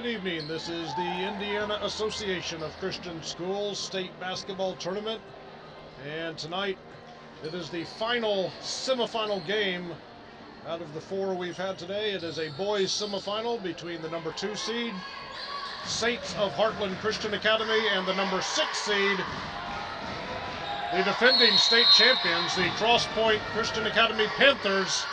Good evening. This is the Indiana Association of Christian Schools State Basketball Tournament. And tonight, it is the final semifinal game out of the four we've had today. It is a boys semifinal between the number 2 seed, Saints of Heartland Christian Academy, and the number 6 seed, the defending state champions, the Crosspointe Christian Academy Panthers.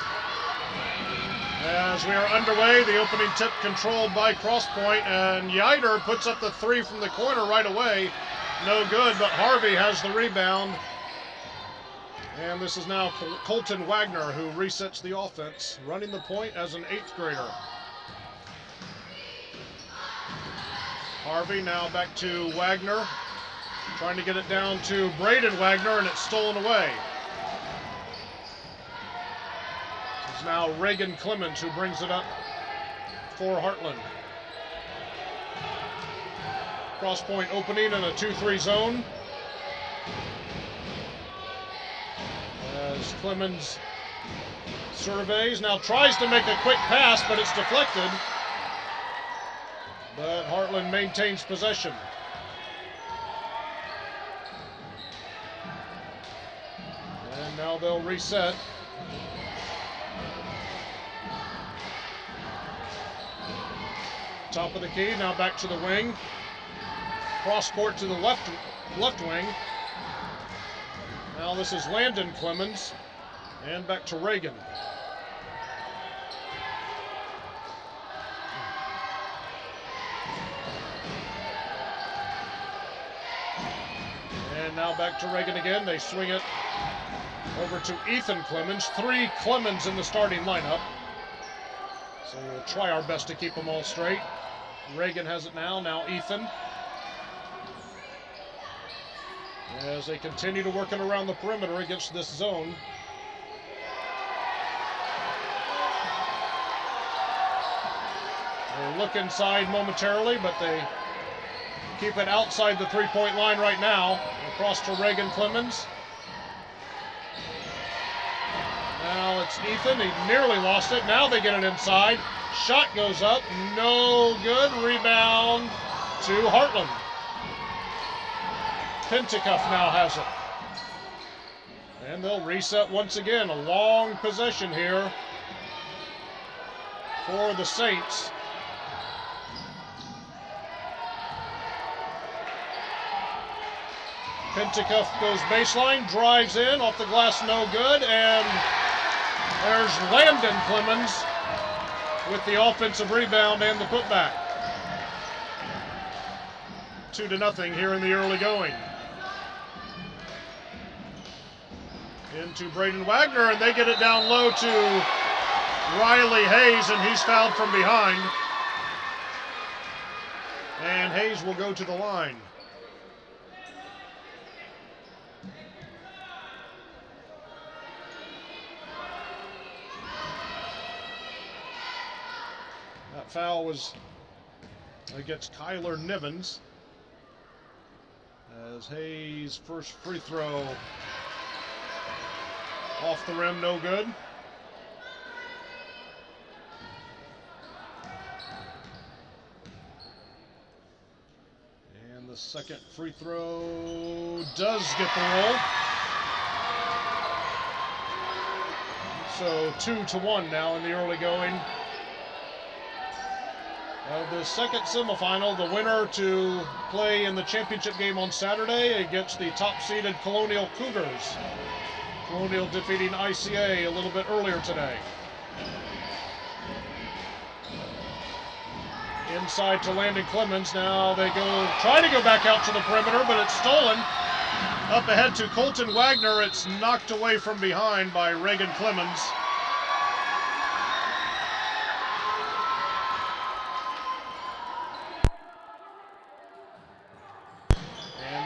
As we are underway, the opening tip controlled by Crosspointe, and Yider puts up the three from the corner right away. No good, but Harvey has the rebound. And this is now Colton Wagner who resets the offense, running the point as an 8th grader. Harvey now back to Wagner, trying to get it down to Braden Wagner, and it's stolen away. It's now Reagan Clemens who brings it up for Heartland. Crosspointe opening in a 2-3 zone. As Clemens surveys, now tries to make a quick pass, but it's deflected. But Heartland maintains possession. And now they'll reset. Top of the key, now back to the wing. Cross court to the left wing. Now this is Landon Clemens, and back to Reagan. And now back to Reagan again. They swing it over to Ethan Clemens. 3 Clemens in the starting lineup. So we'll try our best to keep them all straight. Reagan has it now Ethan. As they continue to work it around the perimeter against this zone. They look inside momentarily, but they keep it outside the 3-point line right now. Across to Reagan Clemens. Now it's Ethan. He nearly lost it. Now they get it inside. Shot goes up. No good. Rebound to Heartland. Pentecoff now has it. And they'll reset once again. A long possession here for the Saints. Pentecoff goes baseline, drives in, off the glass, no good, and there's Landon Clemens with the offensive rebound and the putback. 2-0 here in the early going. Into Braden Wagner, and they get it down low to Riley Hayes, and he's fouled from behind. And Hayes will go to the line. That foul was against Kyler Nivens. As Hayes' first free throw off the rim, no good. And the second free throw does get the roll. So 2-1 now in the early going. The second semifinal, the winner to play in the championship game on Saturday against the top-seeded Colonial Cougars. Colonial defeating ICA a little bit earlier today. Inside to Landon Clemens. Now they try to go back out to the perimeter, but it's stolen. Up ahead to Colton Wagner. It's knocked away from behind by Reagan Clemens.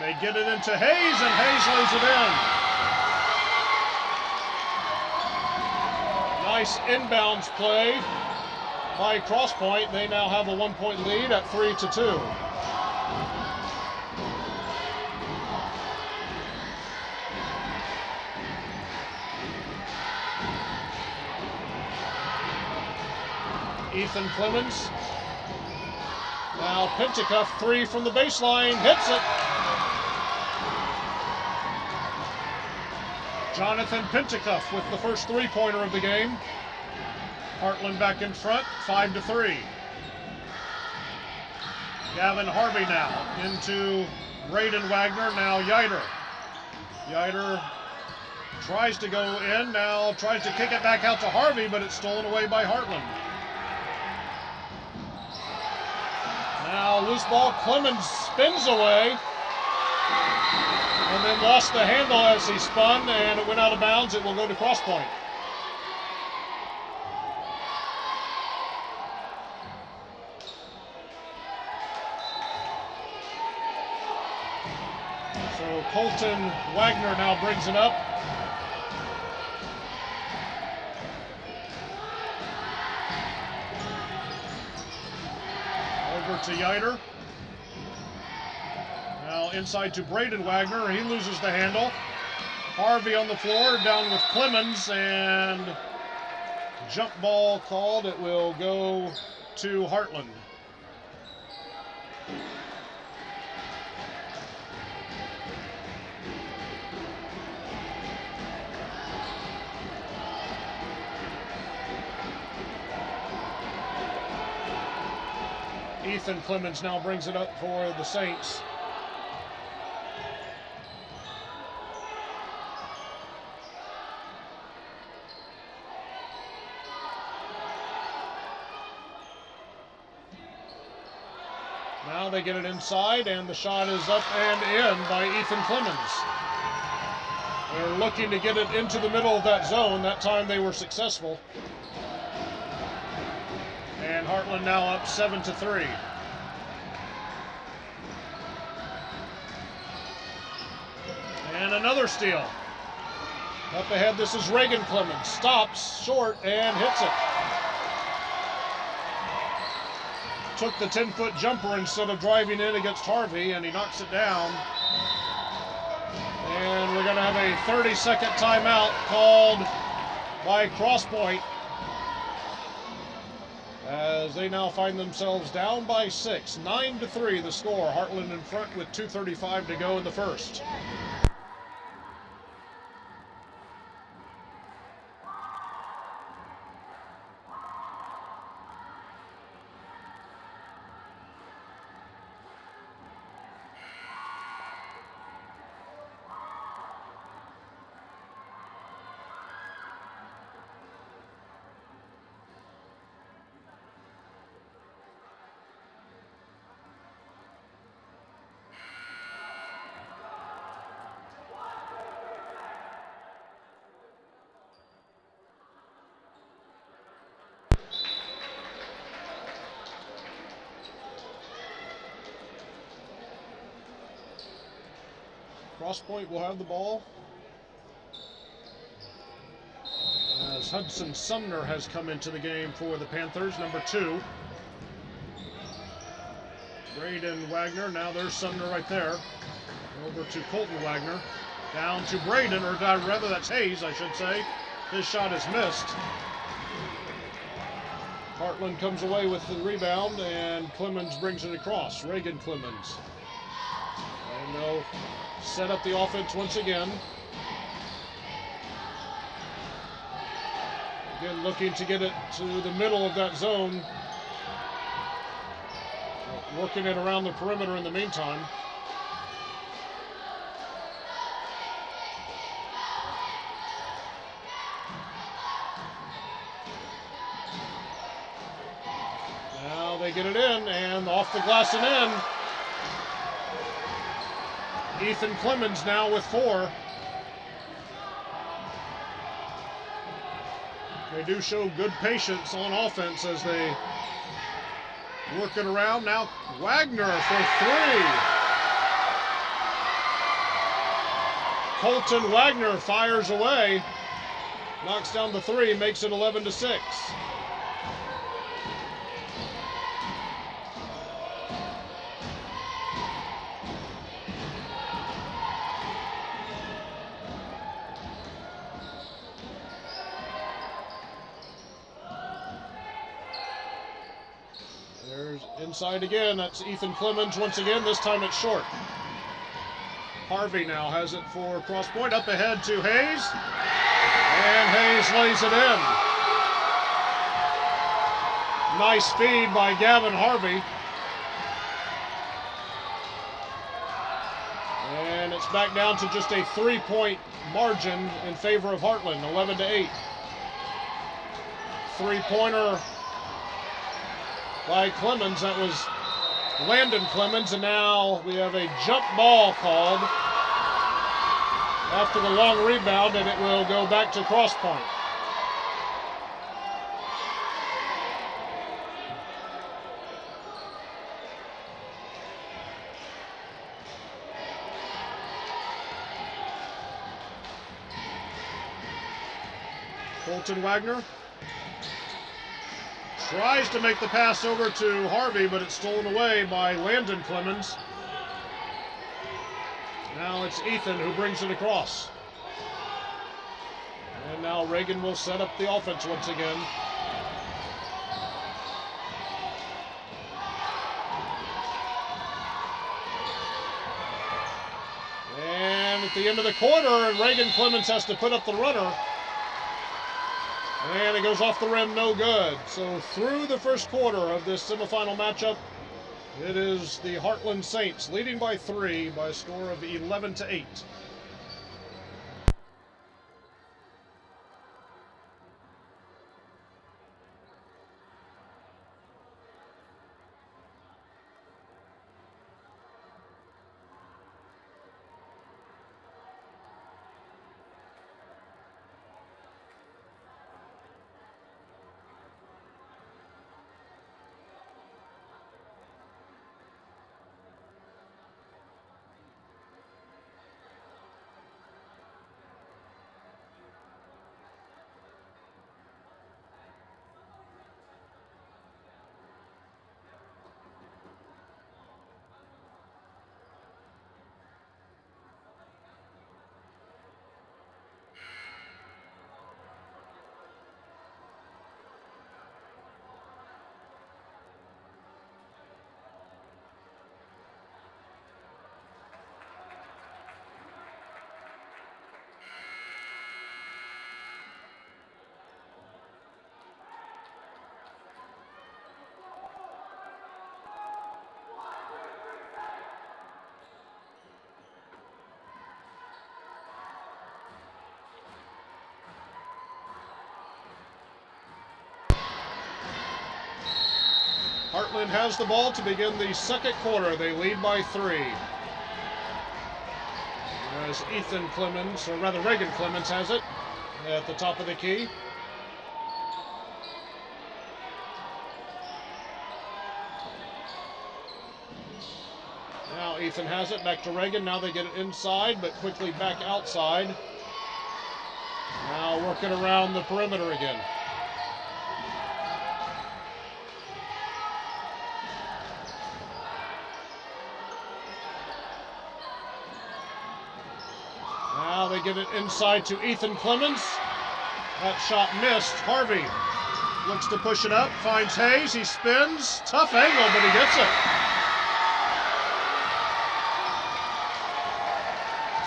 They get it into Hayes, and Hayes lays it in. Nice inbounds play by Crosspointe. They now have a 1-point lead at 3-2. Ethan Clemens Now Pinchikoff, three from the baseline, hits it. Jonathan Pinchikoff with the first three-pointer of the game. Heartland back in front, 5-3. Gavin Harvey now into Braden Wagner, now Yider. Yider tries to go in, now tries to kick it back out to Harvey, but it's stolen away by Heartland. Now loose ball, Clemens spins away, and then lost the handle as he spun, and it went out of bounds. It will go to Crosspointe. So Colton Wagner now brings it up. Over to Yider. Now inside to Braden Wagner. He loses the handle. Harvey on the floor, down with Clemens, and jump ball called. It will go to Heartland. Ethan Clemens now brings it up for the Saints. Now they get it inside, and the shot is up and in by Ethan Clemens. They're looking to get it into the middle of that zone. That time they were successful. And Heartland now up 7-3. And another steal. Up ahead, this is Reagan Clemens. Stops short and hits it. Took the 10-foot jumper instead of driving in against Harvey, and he knocks it down. And we're going to have a 30-second timeout called by Crosspointe, as they now find themselves down by 6. 9-3 the score. Heartland in front with 2:35 to go in the first. Crosspointe will have the ball, as Hudson Sumner has come into the game for the Panthers, number 2. Braden Wagner, now there's Sumner right there. Over to Colton Wagner, down to Braden, or rather that's Hayes, I should say. His shot is missed. Heartland comes away with the rebound, and Clemens brings it across. Reagan Clemens. And they'll set up the offense once again. Again, looking to get it to the middle of that zone. Working it around the perimeter in the meantime. Now they get it in, and off the glass and in. Ethan Clemens now with 4. They do show good patience on offense as they work it around. Now Wagner for 3. Colton Wagner fires away, knocks down the 3, makes it 11-6. Inside again, that's Ethan Clemens once again. This time it's short. Harvey now has it for Crosspointe. Up ahead to Hayes. And Hayes lays it in. Nice feed by Gavin Harvey. And it's back down to just a 3-point margin in favor of Heartland, 11-8. Three-pointer by Clemens. That was Landon Clemens, and now we have a jump ball called after the long rebound, and it will go back to Crosspointe. Colton Wagner tries to make the pass over to Harvey, but it's stolen away by Landon Clemens. Now it's Ethan who brings it across. And now Reagan will set up the offense once again. And at the end of the quarter, Reagan Clemens has to put up the runner. And it goes off the rim, no good. So through the first quarter of this semifinal matchup, it is the Heartland Saints leading by 3 by a score of 11-8. Heartland has the ball to begin the second quarter. They lead by 3. As Ethan Clemens, or rather Reagan Clemens has it at the top of the key. Now Ethan has it, back to Reagan. Now they get it inside, but quickly back outside. Now working around the perimeter again. Now they get it inside to Ethan Clemens. That shot missed. Harvey looks to push it up, finds Hayes, he spins. Tough angle, but he gets it.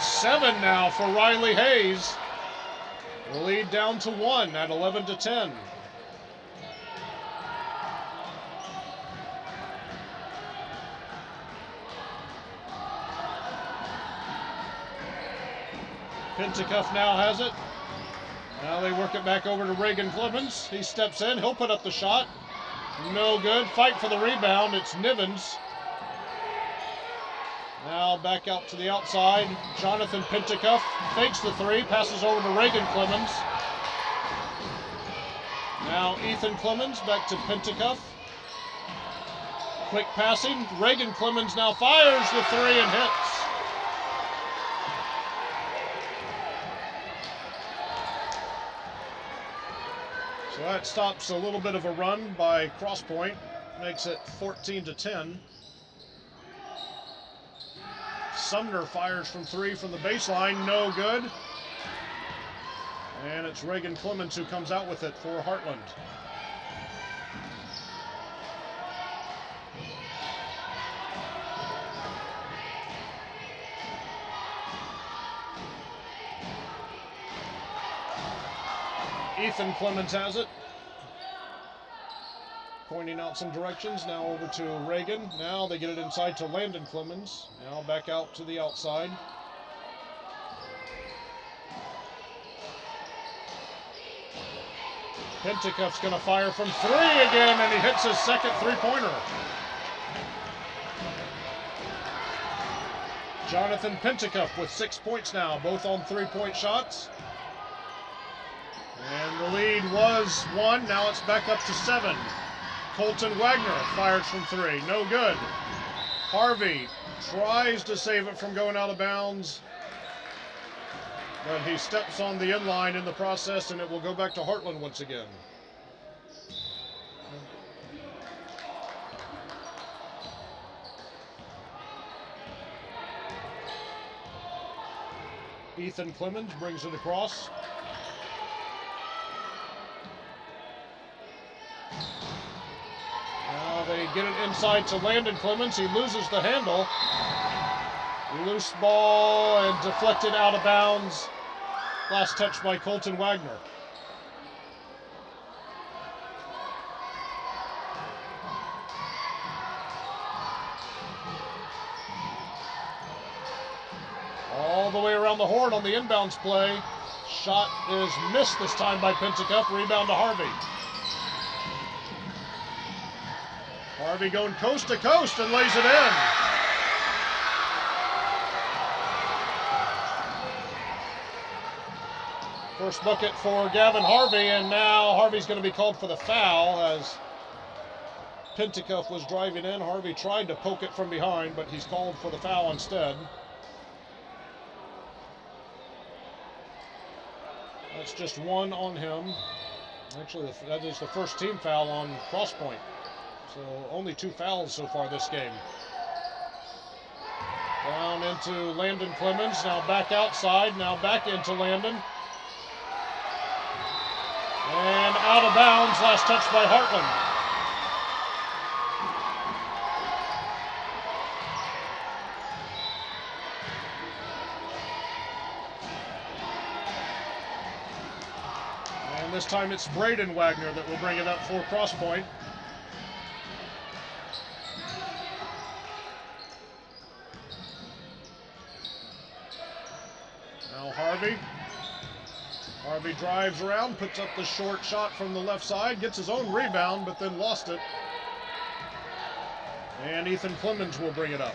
7 now for Riley Hayes. The lead down to 1 at 11-10. Pintacuff now has it. Now they work it back over to Reagan Clemens. He steps in, he'll put up the shot. No good. Fight for the rebound. It's Nivens. Now back out to the outside. Jonathan Pintacuff fakes the 3, passes over to Reagan Clemens. Now Ethan Clemens back to Pintacuff. Quick passing. Reagan Clemens now fires the 3 and hits. So that stops a little bit of a run by Crosspointe, makes it 14-10. Sumner fires from 3 from the baseline, no good. And it's Reagan Clemens who comes out with it for Heartland. Ethan Clemens has it. Pointing out some directions. Now over to Reagan. Now they get it inside to Landon Clemens. Now back out to the outside. Pentikoff's going to fire from 3 again, and he hits his second three-pointer. Jonathan Pentikoff with 6 points now, both on three-point shots. And the lead was 1, now it's back up to 7. Colton Wagner fires from 3, no good. Harvey tries to save it from going out of bounds, but he steps on the inline in the process, and it will go back to Heartland once again. Ethan Clemens brings it across. Now they get it inside to Landon Clemens. He loses the handle. Loose ball and deflected out of bounds. Last touch by Colton Wagner. All the way around the horn on the inbounds play. Shot is missed this time by Pentikoff. Rebound to Harvey. Harvey going coast to coast and lays it in. First bucket for Gavin Harvey, and now Harvey's going to be called for the foul as Pentikoff was driving in. Harvey tried to poke it from behind, but he's called for the foul instead. That's just 1 on him. Actually, that is the first team foul on Crosspointe. So only 2 fouls so far this game. Down into Landon Clemens, now back outside, now back into Landon. And out of bounds, last touch by Heartland. And this time it's Braden Wagner that will bring it up for Crosspointe. Now Harvey. Harvey drives around, puts up the short shot from the left side, gets his own rebound, but then lost it. And Ethan Clemens will bring it up.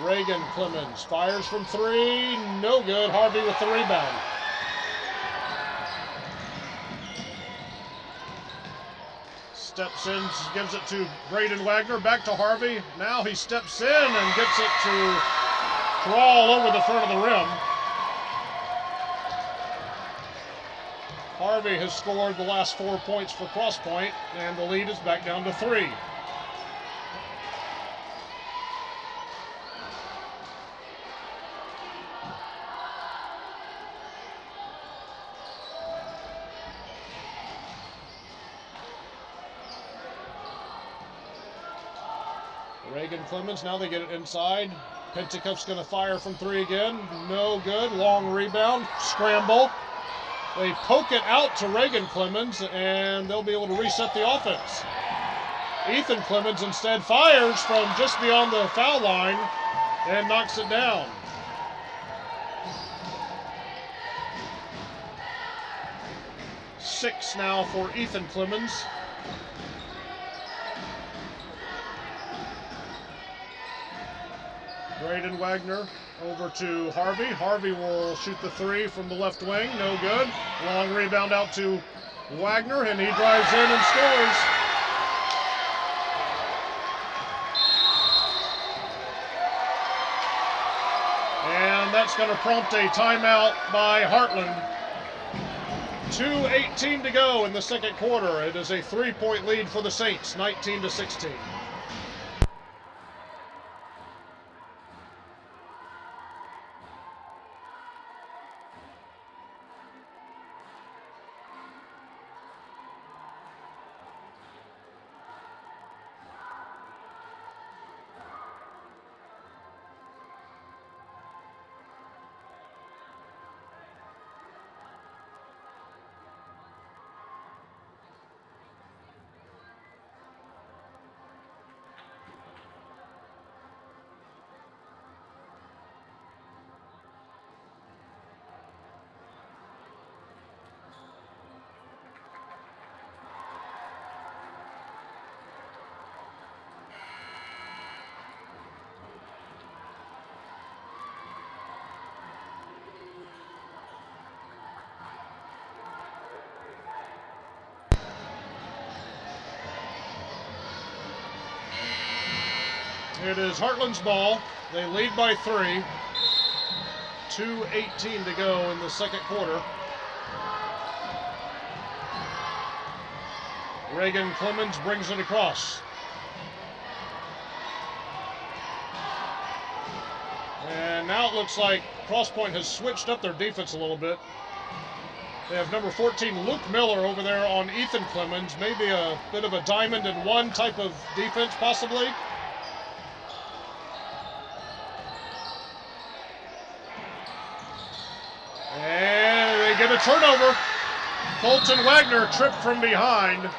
Reagan Clemens fires from 3, no good. Harvey with the rebound. Steps in, gives it to Braden Wagner, back to Harvey. Now he steps in and gets it to crawl over the front of the rim. Harvey has scored the last 4 points for Crosspointe, and the lead is back down to 3. Reagan Clemens, now they get it inside. Pentikoff's going to fire from 3 again. No good. Long rebound. Scramble. They poke it out to Reagan Clemens, and they'll be able to reset the offense. Ethan Clemens instead fires from just beyond the foul line and knocks it down. Six now for Ethan Clemens. Braden Wagner over to Harvey. Harvey will shoot the 3 from the left wing. No good. Long rebound out to Wagner, and he drives in and scores. And that's going to prompt a timeout by Heartland. 2:18 to go in the second quarter. It is a 3-point lead for the Saints, 19-16. It is Heartland's ball. They lead by 3. 2:18 to go in the second quarter. Reagan Clemens brings it across. And now it looks like Crosspointe has switched up their defense a little bit. They have number 14, Luke Miller, over there on Ethan Clemens. Maybe a bit of a diamond in one type of defense, possibly. And they get a turnover. Colton Wagner tripped from behind.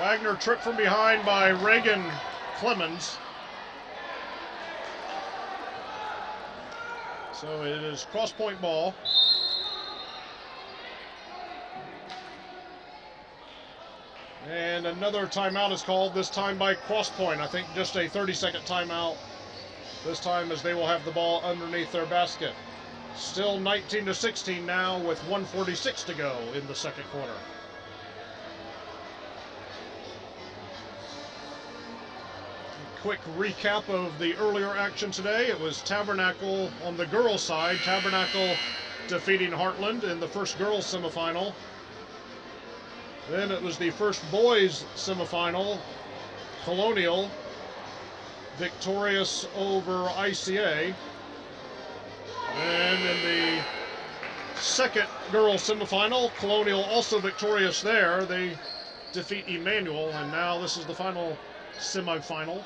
Wagner tripped from behind by Reagan Clemens. So it is Crosspointe ball. And another timeout is called, this time by Crosspointe. I think just a 30-second timeout this time, as they will have the ball underneath their basket. Still 19-16 now with 1:46 to go in the second quarter. Quick recap of the earlier action today. It was Tabernacle on the girls' side. Tabernacle defeating Heartland in the first girls semifinal. Then it was the first boys semifinal. Colonial victorious over ICA. And in the second girls semifinal, Colonial also victorious there. They defeat Emmanuel, and now this is the final semifinal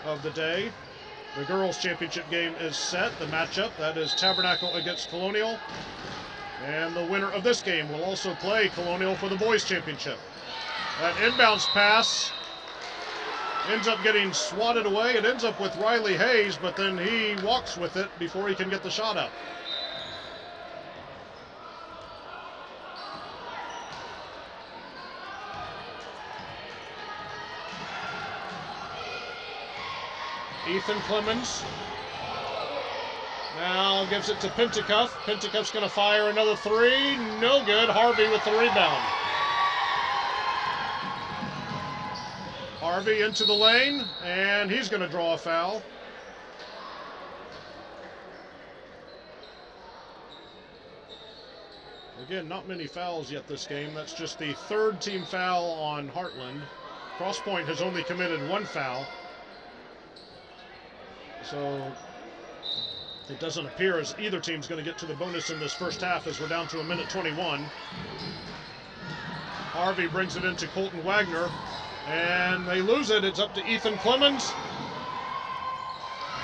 of the day. The girls' championship game is set. The matchup, that is Tabernacle against Colonial. And the winner of this game will also play Colonial for the boys' championship. That inbounds pass ends up getting swatted away. It ends up with Riley Hayes, but then he walks with it before he can get the shot up. Ethan Clemens now gives it to Pentacuff. Pentacuff's going to fire another 3. No good. Harvey with the rebound. Harvey into the lane, and he's going to draw a foul. Again, not many fouls yet this game. That's just the third team foul on Heartland. Crosspointe has only committed 1 foul. So it doesn't appear as either team's going to get to the bonus in this first half, as we're down to 1:21. Harvey brings it into Colton Wagner, and they lose it. It's up to Ethan Clemens,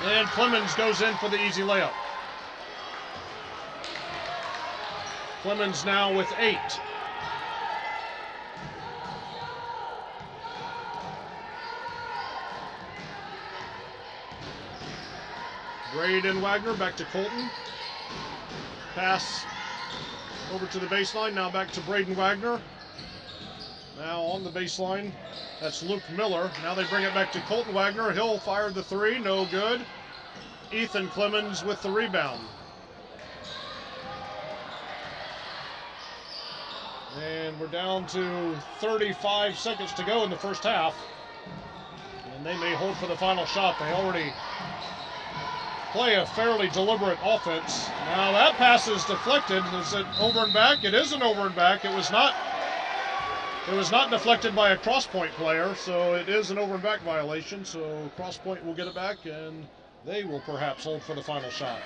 and Clemens goes in for the easy layup. Clemens now with 8. Braden Wagner back to Colton. Pass over to the baseline. Now back to Braden Wagner. Now on the baseline, that's Luke Miller. Now they bring it back to Colton Wagner. He'll fire the 3. No good. Ethan Clemens with the rebound. And we're down to 35 seconds to go in the first half. And they may hold for the final shot. They already play a fairly deliberate offense. Now that pass is deflected. Is it over and back? It is an over and back. It was not deflected by a Crosspointe player, so it is an over and back violation. So Crosspointe will get it back, and they will perhaps hold for the final shot.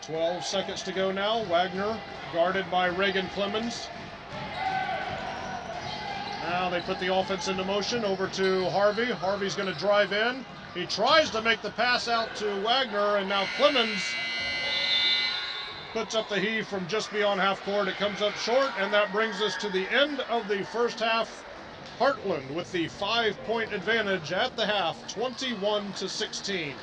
"12 seconds to go now. Wagner guarded by Reagan Clemens. Now they put the offense into motion over to Harvey. Harvey's going to drive in. He tries to make the pass out to Wagner, and now Clemens puts up the heave from just beyond half court. It comes up short, and that brings us to the end of the first half. Heartland with the 5-point advantage at the half, 21-16.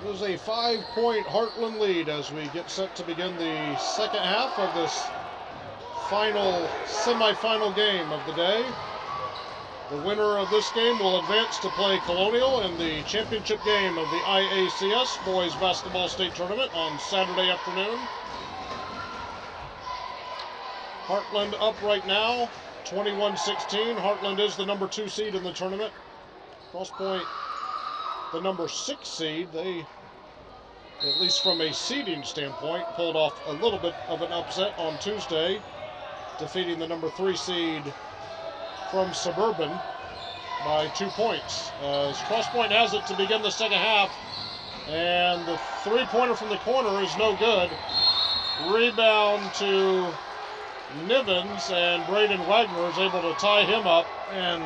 It was a 5-point Heartland lead as we get set to begin the second half of this final semifinal game of the day. The winner of this game will advance to play Colonial in the championship game of the IACS Boys Basketball State Tournament on Saturday afternoon. Heartland up right now, 21-16. Heartland is the number 2 seed in the tournament. Crosspointe, the number 6 seed. They, at least from a seeding standpoint, pulled off a little bit of an upset on Tuesday, defeating the number 3 seed from Suburban by 2 points. As Crosspointe has it to begin the second half, and the three-pointer from the corner is no good. Rebound to Nivens, and Braden Wagner is able to tie him up and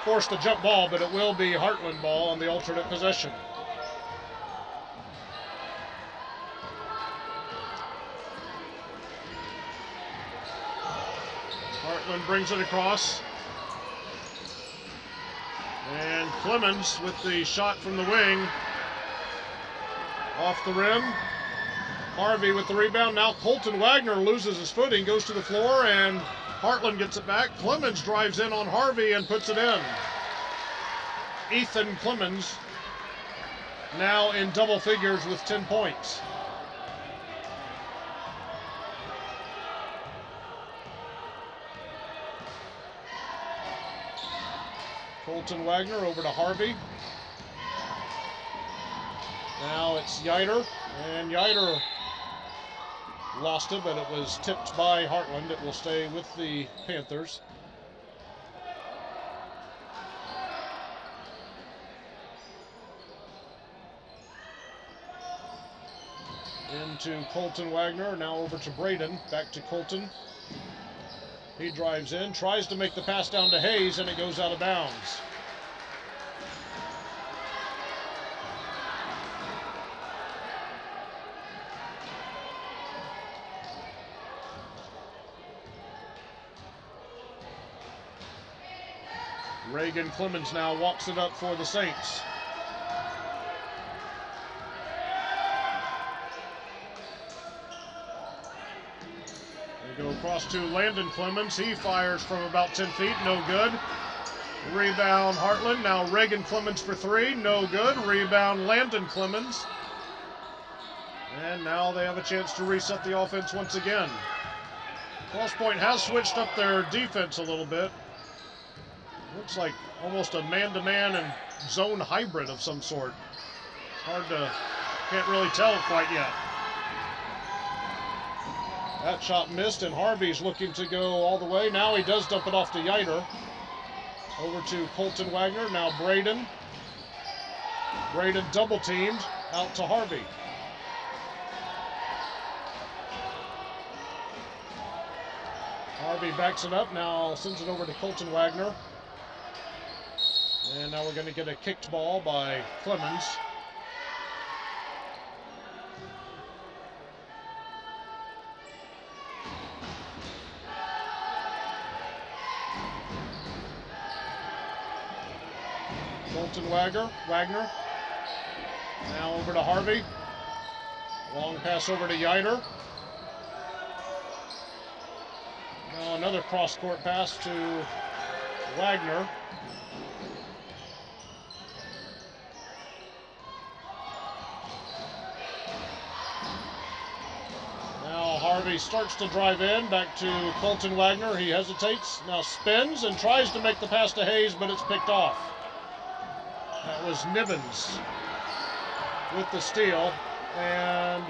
force the jump ball, but it will be Heartland ball on the alternate possession. Heartland brings it across, and Clemens with the shot from the wing off the rim. Harvey with the rebound. Now Colton Wagner loses his footing, goes to the floor, and Heartland gets it back. Clemens drives in on Harvey and puts it in. Ethan Clemens now in double figures with 10 points. Colton Wagner over to Harvey. Now it's Yider, and Yider lost it, but it was tipped by Heartland. It will stay with the Panthers. Into Colton Wagner, now over to Braden, back to Colton. He drives in, tries to make the pass down to Hayes, and it goes out of bounds. Reagan Clemens now walks it up for the Saints. They go across to Landon Clemens. He fires from about 10 feet, no good. Rebound Heartland. Now Reagan Clemens for 3, no good. Rebound Landon Clemens. And now they have a chance to reset the offense once again. Crosspointe has switched up their defense a little bit. Looks like almost a man-to-man and zone hybrid of some sort. Can't really tell quite yet. That shot missed, and Harvey's looking to go all the way. Now he does dump it off to Yider. Over to Colton Wagner, now Braden. Braden double-teamed, out to Harvey. Harvey backs it up, now sends it over to Colton Wagner. And now we're going to get a kicked ball by Clemens. Colton Wagner. Now over to Harvey. Long pass over to Yider. Now another cross-court pass to Wagner. Harvey starts to drive in, back to Colton Wagner. He hesitates, now spins and tries to make the pass to Hayes, but it's picked off. That was Nivens with the steal, and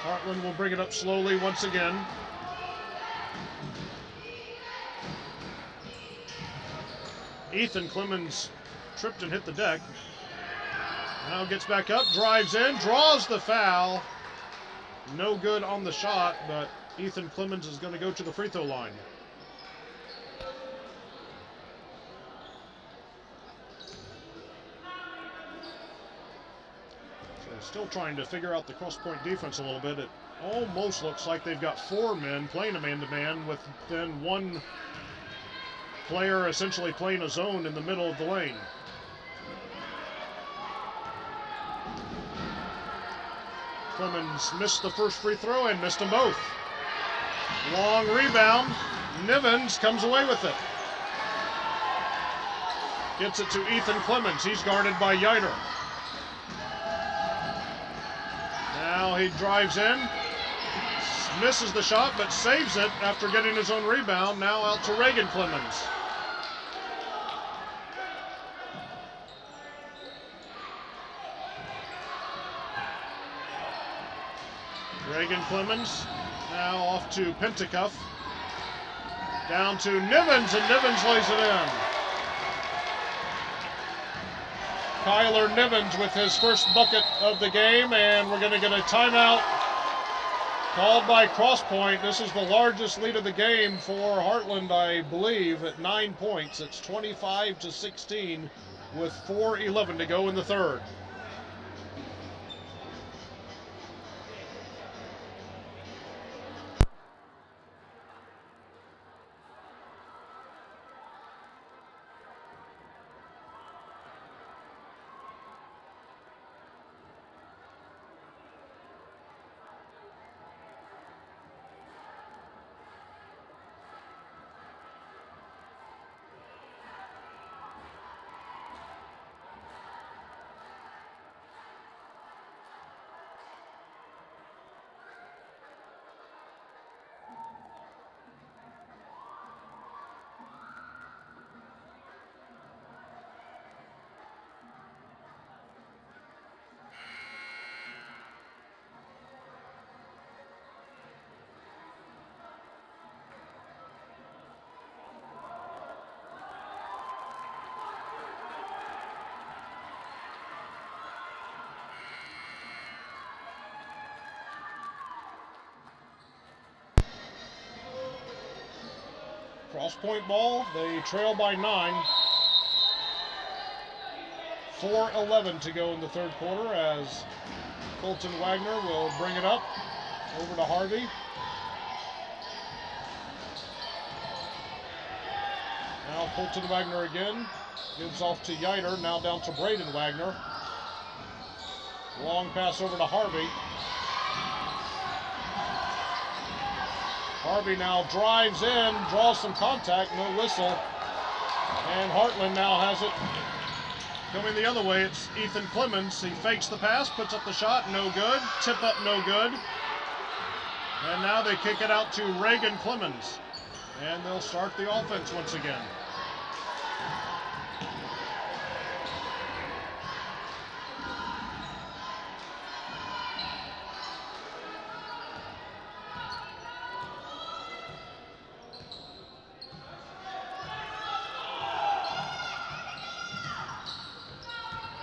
Heartland will bring it up slowly once again. Ethan Clemens tripped and hit the deck. Now gets back up, drives in, draws the foul. No good on the shot, but Ethan Clemens is going to go to the free throw line. So still trying to figure out the Crosspointe defense a little bit. It almost looks like they've got 4 men playing a man-to-man with then one player essentially playing a zone in the middle of the lane. Clemens missed the first free throw and missed them both. Long rebound. Nivens comes away with it. Gets it to Ethan Clemens. He's guarded by Yider. Now he drives in. Misses the shot, but saves it after getting his own rebound. Now out to Reagan Clemens. Reagan Clemens now off to Pentecoff. Down to Nivens, and Nivens lays it in. Kyler Nivens with his first bucket of the game, and we're going to get a timeout called by Crosspointe. This is the largest lead of the game for Heartland, I believe, at 9 points. It's 25-16 with 4:11 to go in the third. Crosspointe ball, they trail by 9. 4:11 to go in the third quarter as Colton Wagner will bring it up over to Harvey. Now Colton Wagner again, gives off to Yider, now down to Braden Wagner. Long pass over to Harvey. Harvey now drives in, draws some contact, no whistle. And Heartland now has it coming the other way. It's Ethan Clemens. He fakes the pass, puts up the shot, no good. Tip up, no good. And now they kick it out to Reagan Clemens. And they'll start the offense once again.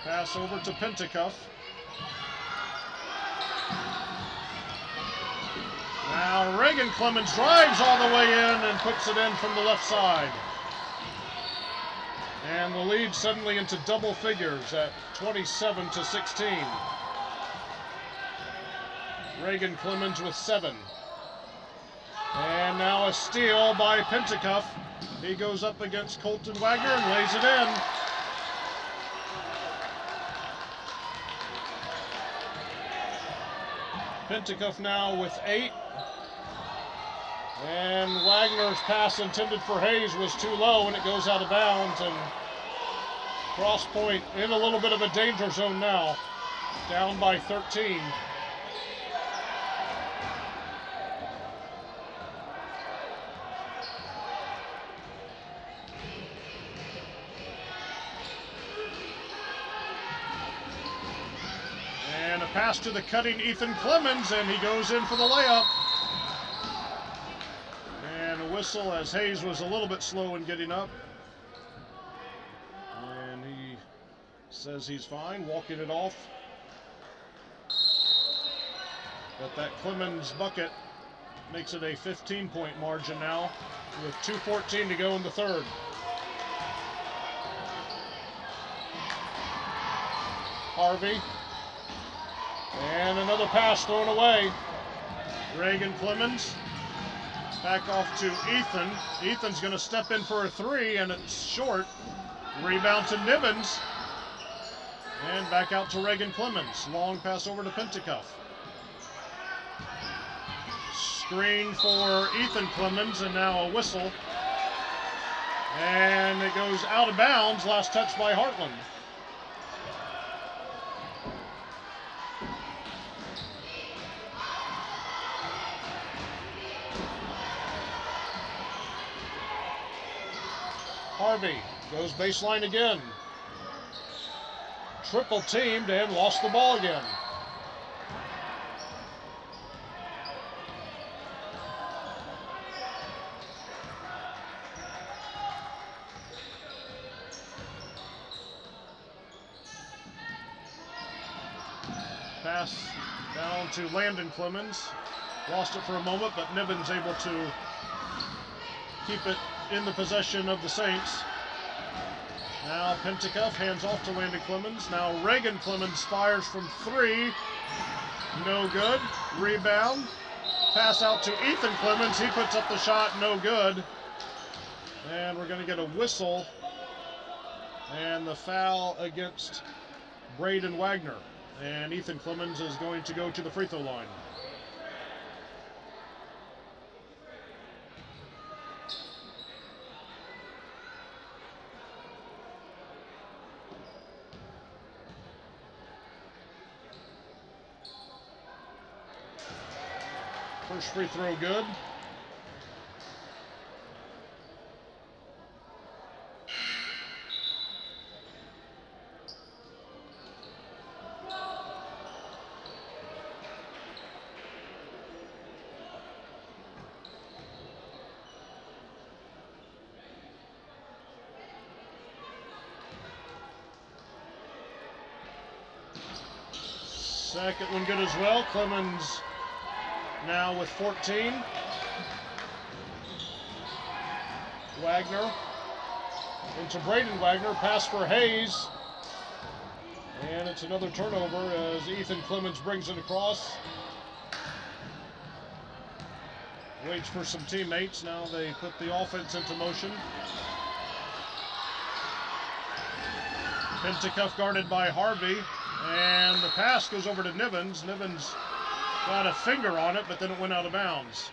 Pass over to Pentecoff. Now Reagan Clemens drives all the way in and puts it in from the left side. And the lead suddenly into double figures at 27-16. Reagan Clemens with 7. And now a steal by Pentecoff. He goes up against Colton Wagner and lays it in. Pentecoff now with 8. And Wagner's pass intended for Hayes was too low and it goes out of bounds. And Crosspointe in a little bit of a danger zone now, down by 13. And a pass to the cutting Ethan Clemens, and he goes in for the layup. And a whistle as Hayes was a little bit slow in getting up. And he says he's fine, walking it off. But that Clemens bucket makes it a 15-point margin now with 2:14 to go in the third. Harvey. And another pass thrown away. Reagan Clemens. Back off to Ethan. Ethan's going to step in for a 3, and it's short. Rebound to Nivens. And back out to Reagan Clemens. Long pass over to Pentecoff. Screen for Ethan Clemens, and now a whistle. And it goes out of bounds. Last touch by Heartland. Harvey goes baseline again. Triple teamed and lost the ball again. Pass down to Landon Clemens. Lost it for a moment, but Niven's able to keep it in the possession of the Saints. Now Pentecoff hands off to Landon Clemens. Now Reagan Clemens fires from 3. No good. Rebound. Pass out to Ethan Clemens. He puts up the shot. No good. And we're going to get a whistle. And the foul against Braden Wagner. And Ethan Clemens is going to go to the free throw line. First free throw good. Second one good as well. Clemens now with 14. Wagner into Braden Wagner. Pass for Hayes. And it's another turnover as Ethan Clemens brings it across. Waits for some teammates. Now they put the offense into motion. Pentecoff guarded by Harvey. And the pass goes over to Nivens. Nivens got a finger on it, but then it went out of bounds.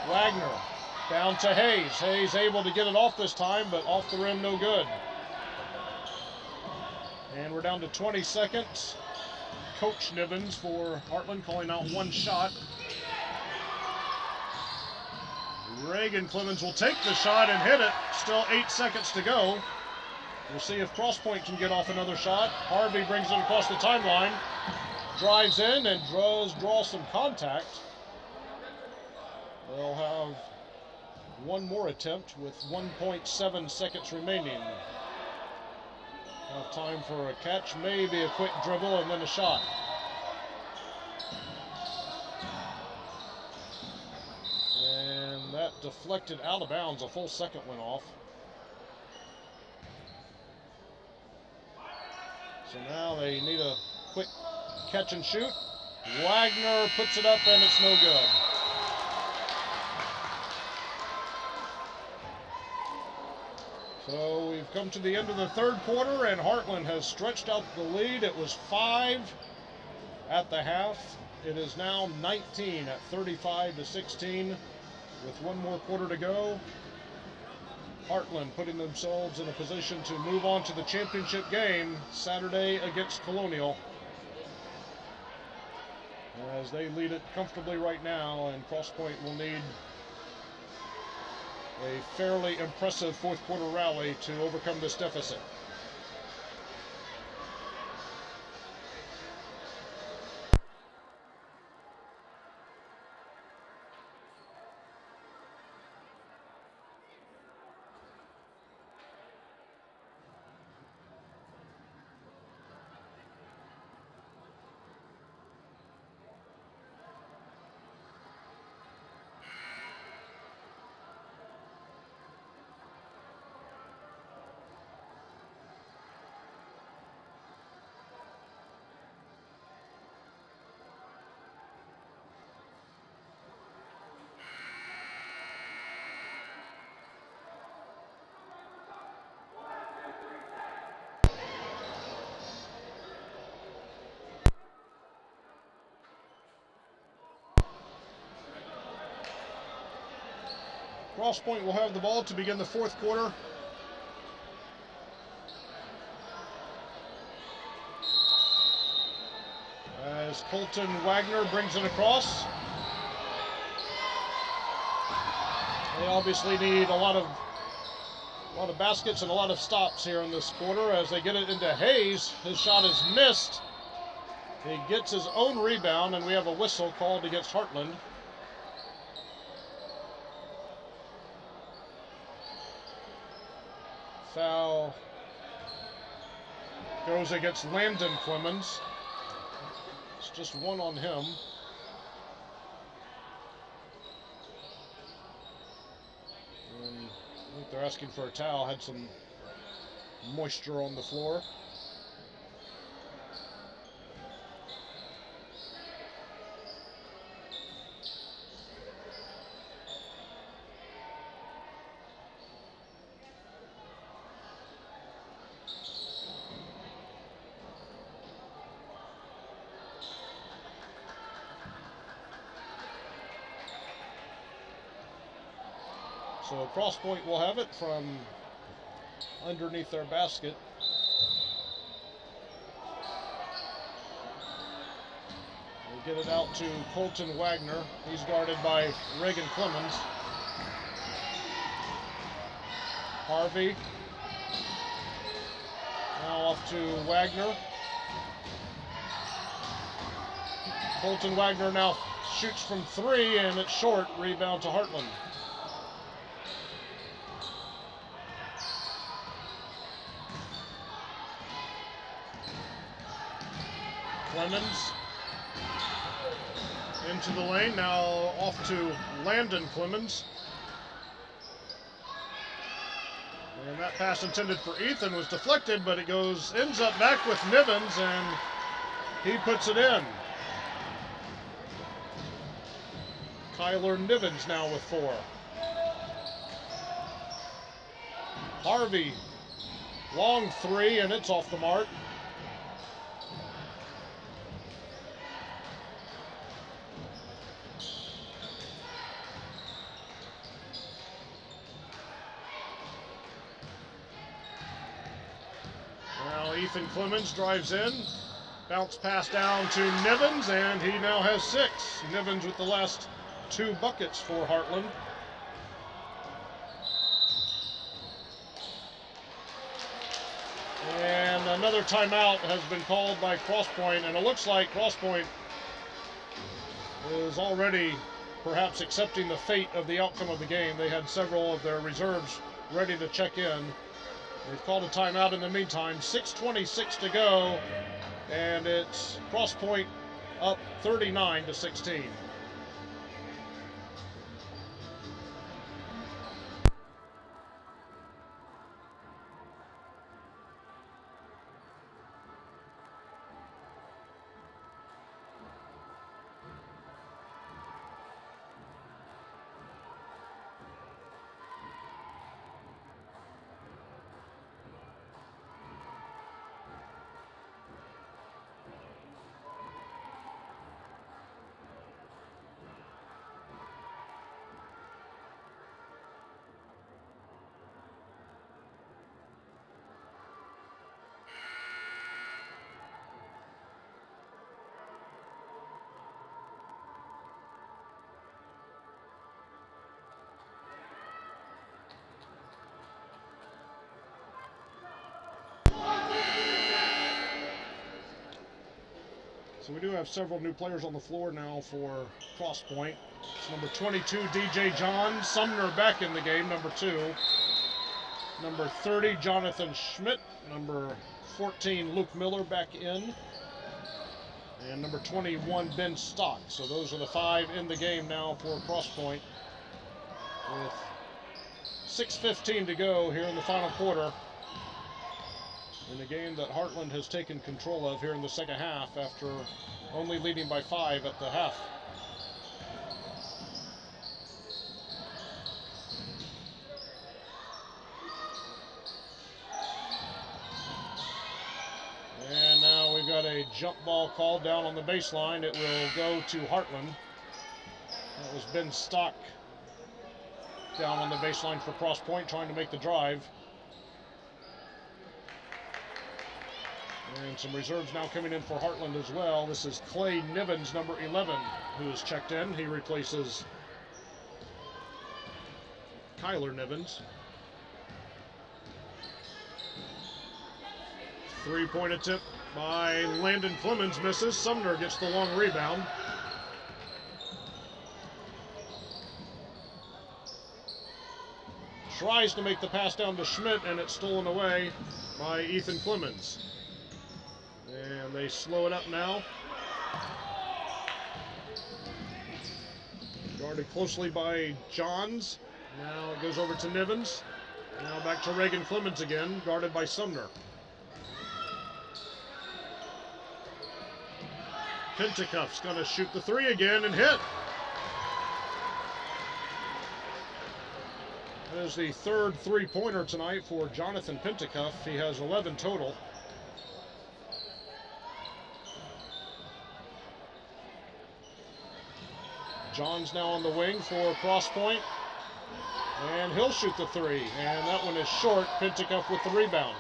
Wagner down to Hayes. Hayes able to get it off this time, but off the rim, no good. And we're down to 20 seconds. Coach Nivens for Heartland calling out one shot. Reagan Clemens will take the shot and hit it. Still 8 seconds to go. We'll see if Crosspointe can get off another shot. Harvey brings it across the timeline. Drives in and draws some contact. They'll have one more attempt with 1.7 seconds remaining. Have time for a catch, maybe a quick dribble, and then a shot. And that deflected out of bounds. A full second went off. So now they need a quick catch and shoot. Wagner puts it up and it's no good. So we've come to the end of the third quarter and Heartland has stretched out the lead. It was 5 at the half. It is now 19 at 35-16 with one more quarter to go. Heartland putting themselves in a position to move on to the championship game Saturday against Colonial, as they lead it comfortably right now, and Crosspointe will need a fairly impressive fourth quarter rally to overcome this deficit. Crosspointe will have the ball to begin the fourth quarter. As Colton Wagner brings it across. They obviously need a lot of baskets and a lot of stops here in this quarter as they get it into Hayes. His shot is missed. He gets his own rebound, and we have a whistle called against Heartland. Foul goes against Landon Clemens. It's just one on him. And I think they're asking for a towel. Had some moisture on the floor. So Crosspointe will have it from underneath their basket. They get it out to Colton Wagner. He's guarded by Reagan Clemens. Harvey. Now off to Wagner. Colton Wagner now shoots from three, and it's short. Rebound to Heartland. Clemens into the lane, now off to Landon Clemens. And that pass intended for Ethan was deflected, but it ends up back with Nivens, and he puts it in. Kyler Nivens now with 4. Harvey, long 3, and it's off the mark. Ethan Clemens drives in, bounce pass down to Nivens, and he now has 6. Nivens with the last 2 buckets for Heartland. And another timeout has been called by Crosspointe, and it looks like Crosspointe is already perhaps accepting the fate of the outcome of the game. They had several of their reserves ready to check in. They've called a timeout in the meantime. 6:26 to go, and it's Crosspointe up 39-16. So we do have several new players on the floor now for Crosspointe. It's number 22, DJ John. Sumner back in the game, number 2. Number 30, Jonathan Schmidt. Number 14, Luke Miller back in. And number 21, Ben Stock. So those are the 5 in the game now for Crosspointe. With 6:15 to go here in the final quarter. In a game that Heartland has taken control of here in the second half after only leading by 5 at the half. And now we've got a jump ball called down on the baseline. It will go to Heartland. That was Ben Stock down on the baseline for Crosspointe, trying to make the drive. And some reserves now coming in for Heartland as well. This is Clay Nivens, number 11, who is checked in. He replaces Kyler Nivens. Three-point attempt by Landon Clemens misses. Sumner gets the long rebound. Tries to make the pass down to Schmidt, and it's stolen away by Ethan Clemens. And they slow it up now. Guarded closely by Johns. Now it goes over to Nivens. Now back to Reagan Clemens again, guarded by Sumner. Pentacuff's going to shoot the three again and hit. That is the third three-pointer tonight for Jonathan Pentacuff. He has 11 total. John's now on the wing for Crosspointe. And he'll shoot the three. And that one is short. Pentacuff with the rebound.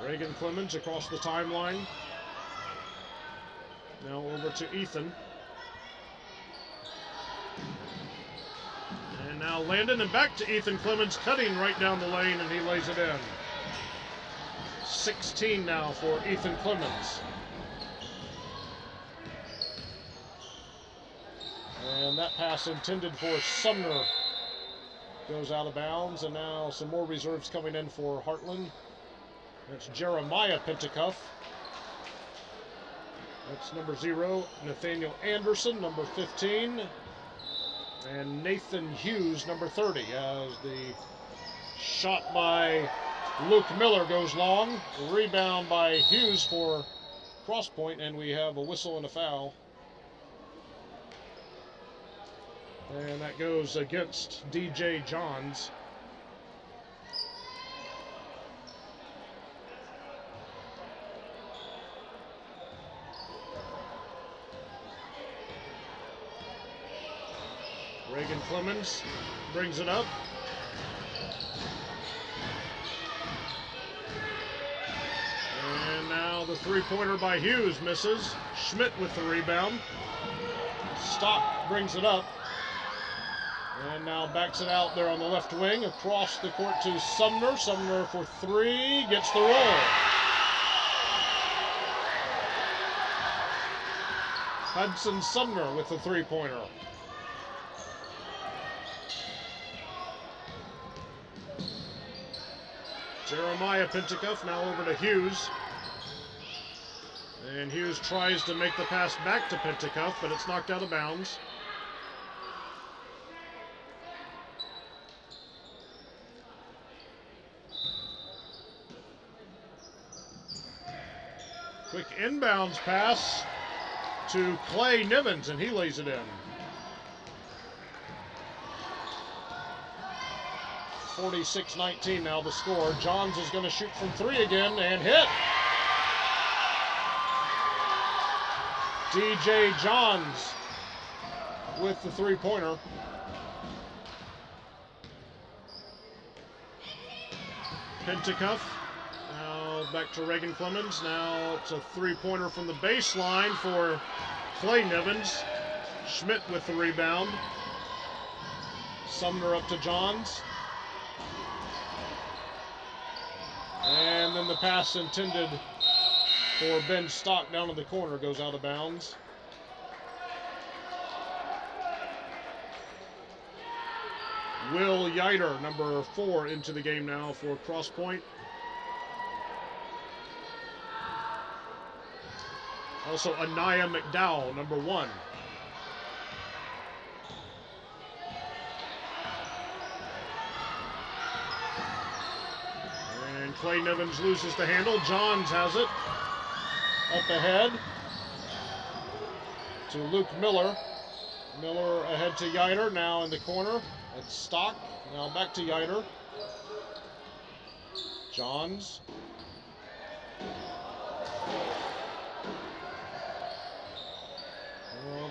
Reagan Clemens across the timeline. Now over to Ethan. And now Landon, and back to Ethan Clemens, cutting right down the lane, and he lays it in. 16 now for Ethan Clemens. And that pass intended for Sumner goes out of bounds, and now some more reserves coming in for Heartland. That's Jeremiah Pentacuff. That's number 0, Nathaniel Anderson, number 15. And Nathan Hughes, number 30, as the shot by Luke Miller goes long. Rebound by Hughes for Crosspointe, and we have a whistle and a foul. And that goes against DJ Johns. Reagan Clemens brings it up. And now the three-pointer by Hughes misses. Schmidt with the rebound. Stock brings it up. And now backs it out there on the left wing. Across the court to Sumner. Sumner for three. Gets the roll. Hudson Sumner with the three-pointer. Jeremiah Pentacuff now over to Hughes. And Hughes tries to make the pass back to Pentacuff, but it's knocked out of bounds. Quick inbounds pass to Clay Nivens, and he lays it in. 46-19 now the score. Johns is going to shoot from three again and hit. DJ Johns with the three-pointer. Pentacuff now back to Reagan Clemens. Now it's a three-pointer from the baseline for Clay Nivens. Schmidt with the rebound. Sumner up to Johns. And then the pass intended for Ben Stock down in the corner goes out of bounds. Will Yiter, number 4, into the game now for Crosspointe. Also Anaya McDowell, number 1. Clay Nivens loses the handle. Johns has it. Up ahead to Luke Miller. Miller ahead to Yiter, now in the corner. It's Stock. Now back to Yiter. Johns.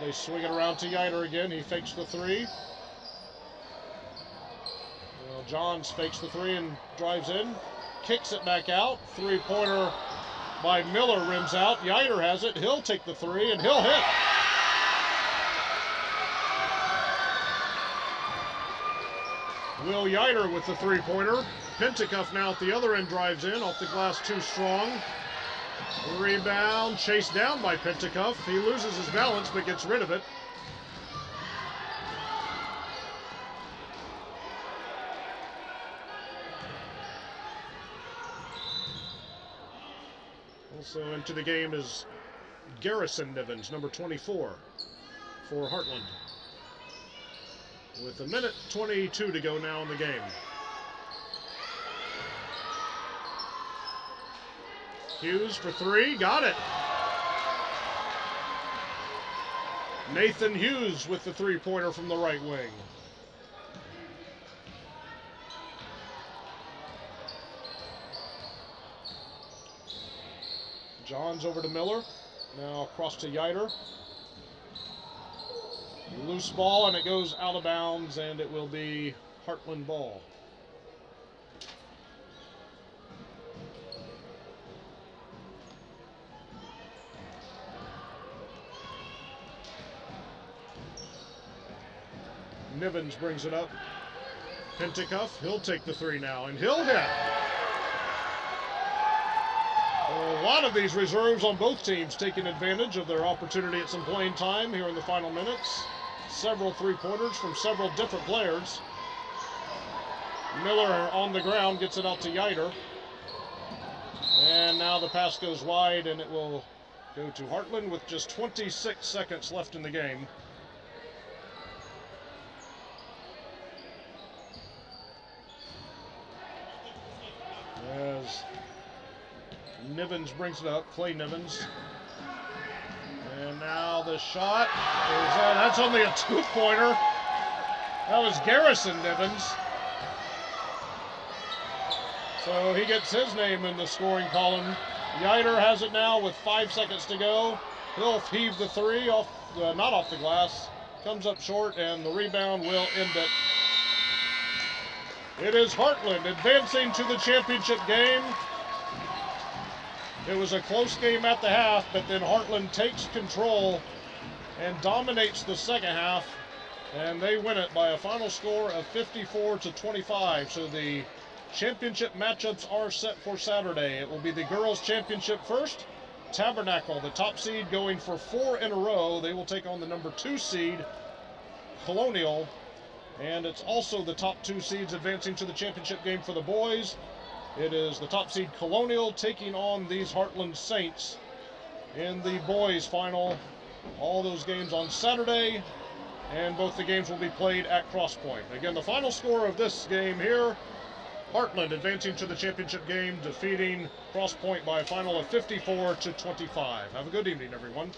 They swing it around to Yiter again. He fakes the three. Well, Johns fakes the three and drives in. Kicks it back out. Three-pointer by Miller rims out. Yiter has it. He'll take the three and he'll hit. Will Yiter with the three-pointer. Pentecoff now at the other end drives in. Off the glass too strong. Rebound chased down by Pentecoff. He loses his balance but gets rid of it. Also into the game is Garrison Nivens, number 24 for Heartland. With a minute 22 to go now in the game. Hughes for three, got it. Nathan Hughes with the three-pointer from the right wing. Johns over to Miller. Now across to Yiter. Loose ball, and it goes out of bounds, and it will be Heartland ball. Nivens brings it up. Pentecoff, he'll take the three now, and he'll hit. A lot of these reserves on both teams taking advantage of their opportunity at some playing time here in the final minutes. Several three-pointers from several different players. Miller on the ground gets it out to Yiter. And now the pass goes wide, and it will go to Heartland with just 26 seconds left in the game. As Nivens brings it up, Clay Nivens. And now the shot is that's only a two-pointer. That was Garrison Nivens. So he gets his name in the scoring column. Yiter has it now with 5 seconds to go. He'll heave the three off, not off the glass. Comes up short, and the rebound will end it. It is Heartland advancing to the championship game. It was a close game at the half, but then Heartland takes control and dominates the second half, and they win it by a final score of 54-25. So the championship matchups are set for Saturday. It will be the girls' championship first. Tabernacle, the top seed, going for 4 in a row. They will take on the number 2 seed, Colonial. And it's also the top 2 seeds advancing to the championship game for the boys. It is the top seed Colonial taking on these Heartland Saints in the boys final. All those games on Saturday, and both the games will be played at Crosspointe. Again, the final score of this game here, Heartland advancing to the championship game, defeating Crosspointe by a final of 54-25. Have a good evening, everyone.